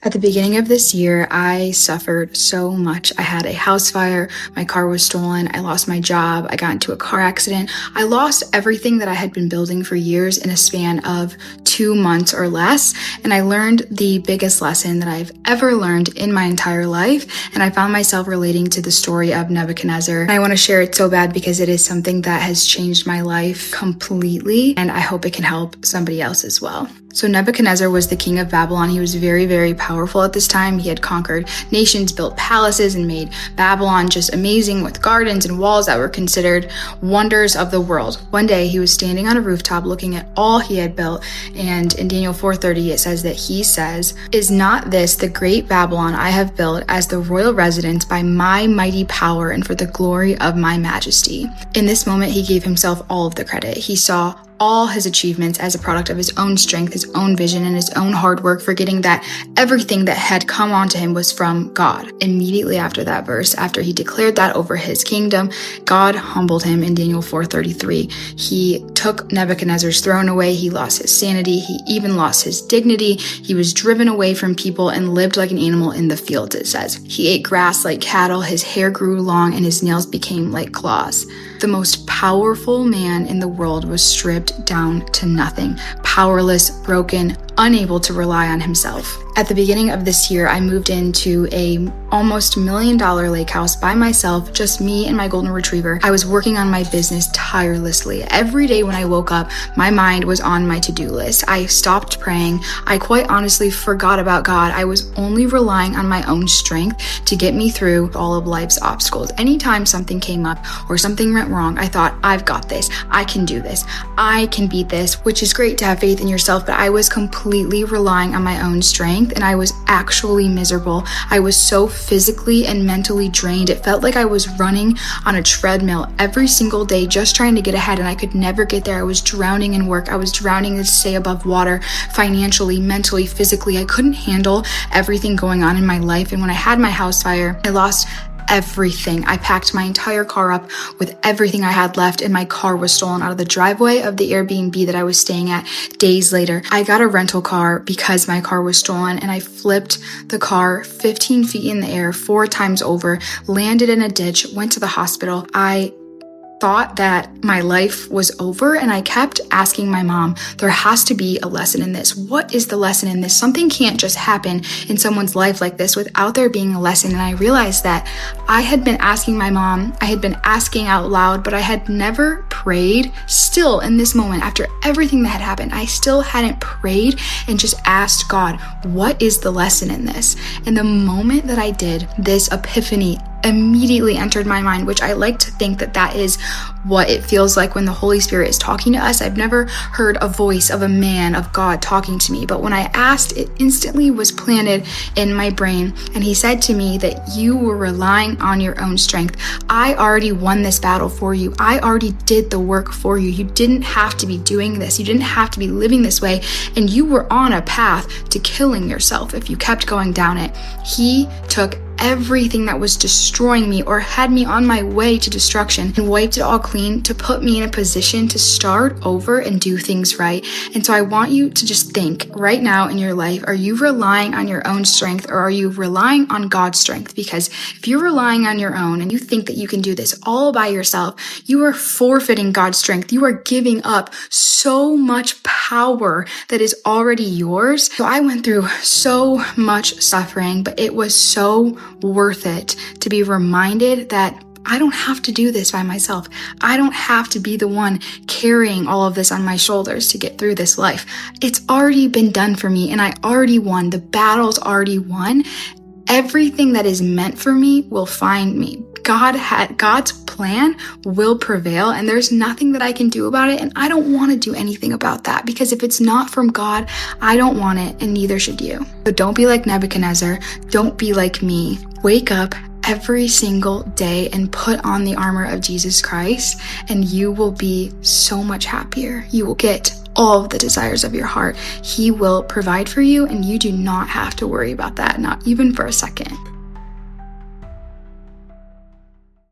At the beginning of this year, I suffered so much. I had a house fire, my car was stolen, I lost my job, I got into a car accident. I lost everything that I had been building for years in a span of 2 months or less, and I learned the biggest lesson that I've ever learned in my entire life, and I found myself relating to the story of Nebuchadnezzar. And I want to share it so bad because it is something that has changed my life completely, and I hope it can help somebody else as well. So Nebuchadnezzar was the king of Babylon. He was very, very powerful at this time. He had conquered nations, built palaces, and made Babylon just amazing with gardens and walls that were considered wonders of the world. One day he was standing on a rooftop looking at all he had built, and in Daniel 4:30 it says that he says, "Is not this the great Babylon I have built as the royal residence by my mighty power and for the glory of my majesty?" In this moment he gave himself all of the credit. He saw all his achievements as a product of his own strength, his own vision, and his own hard work, forgetting that everything that had come onto him was from God. Immediately after that verse, after he declared that over his kingdom, God humbled him in Daniel 4:33. He took Nebuchadnezzar's throne away. He lost his sanity. He even lost his dignity. He was driven away from people and lived like an animal in the fields, it says. He ate grass like cattle. His hair grew long and his nails became like claws. The most powerful man in the world was stripped down to nothing, powerless, broken, unable to rely on himself. At the beginning of this year, I moved into a almost $1 million lake house by myself, just me and my golden retriever. I was working on my business tirelessly. Every day when I woke up, my mind was on my to-do list. I stopped praying. I quite honestly forgot about God. I was only relying on my own strength to get me through all of life's obstacles. Anytime something came up or something went wrong, I thought, I've got this. I can do this. I can beat this, which is great to have faith in yourself, but I was completely relying on my own strength, and I was actually miserable. I was so physically and mentally drained. It felt like I was running on a treadmill every single day just trying to get ahead, and I could never get there. I was drowning in work. I was drowning to stay above water financially, mentally, physically. I couldn't handle everything going on in my life, and when I had my house fire, I lost everything. I packed my entire car up with everything I had left, and my car was stolen out of the driveway of the Airbnb that I was staying at days later. I got a rental car because my car was stolen, and I flipped the car 15 feet in the air 4 times over, landed in a ditch, went to the hospital. I thought that my life was over, and I kept asking my mom, there has to be a lesson in this. What is the lesson in this? Something can't just happen in someone's life like this without there being a lesson. And I realized that I had been asking my mom, I had been asking out loud, but I had never prayed. Still in this moment, after everything that had happened, I still hadn't prayed and just asked God, what is the lesson in this? And the moment that I did, this epiphany immediately entered my mind, which I like to think that that is what it feels like when the Holy Spirit is talking to us. I've never heard a voice of a man, of God talking to me, but when I asked, it instantly was planted in my brain, and he said to me that you were relying on your own strength. I already won this battle for you. I already did the work for you. You didn't have to be doing this. You didn't have to be living this way, and you were on a path to killing yourself if you kept going down it. He took everything that was destroying me or had me on my way to destruction and wiped it all clean to put me in a position to start over and do things right. And so I want you to just think right now in your life, are you relying on your own strength or are you relying on God's strength? Because if you're relying on your own and you think that you can do this all by yourself, you are forfeiting God's strength. You are giving up so much power that is already yours. So I went through so much suffering, but it was so worth it to be reminded that I don't have to do this by myself. I don't have to be the one carrying all of this on my shoulders to get through this life. It's already been done for me, and I already won. The battle's already won. Everything that is meant for me will find me. God's plan will prevail, and there's nothing that I can do about it, and I don't want to do anything about that, because if it's not from God, I don't want it, and neither should you. So don't be like Nebuchadnezzar. Don't be like me. Wake up every single day and put on the armor of Jesus Christ, and you will be so much happier. You will get all of the desires of your heart. He will provide for you, and you do not have to worry about that, not even for a second.